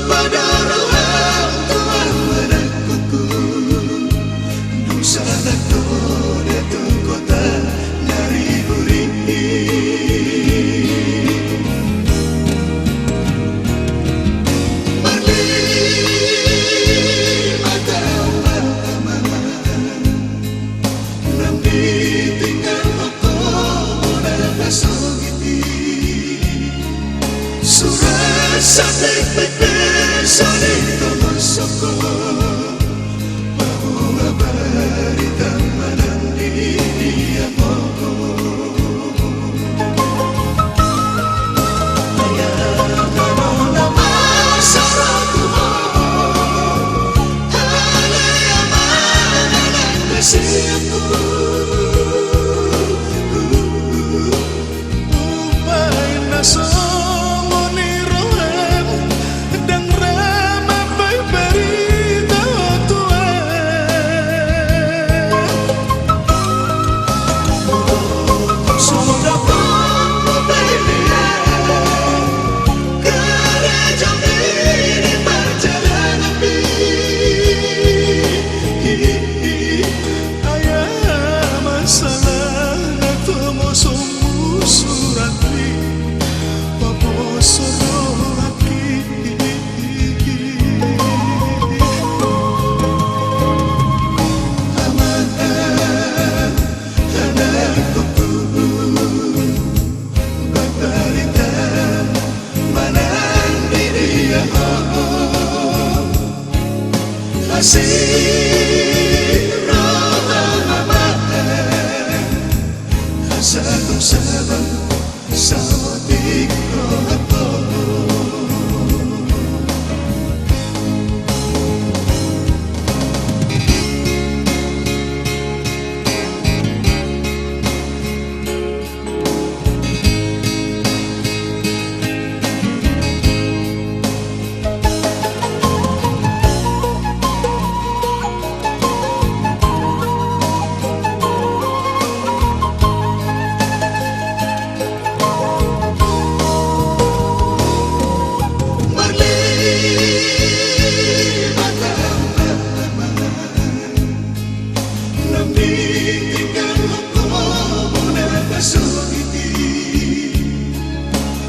Pada orang tua menantuku, dosa dan kode kota dari buri. Mati mata lama, nanti tinggal aku dan kasih surat sampai pepe. Salito masoko bahwa berita menandi dia mau ayah menolak masalahku ada yang mana kasihku upain naso kasih roh satu sabang sawadik rohato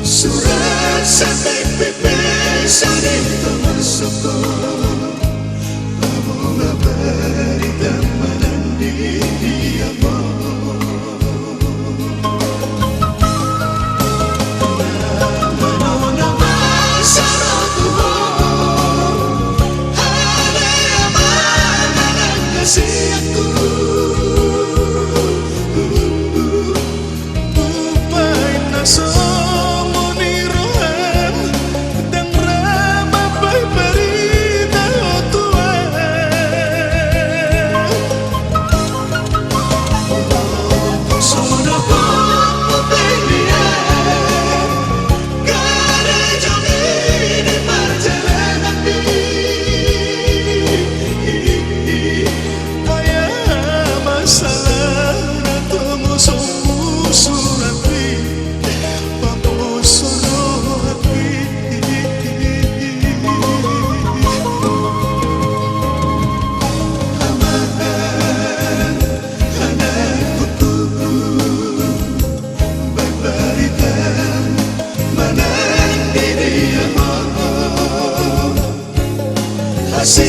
surat sampai pepe salito masoko bahwa berita menandi dia mau menolak masalahku ada yang mana kasihku upain naso kasih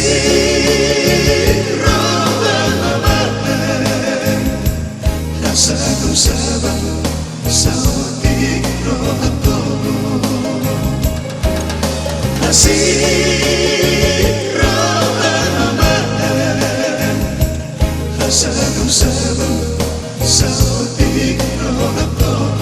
roh satu sabang sawadik rohato kasih roh Sa kausaban sa otik na ako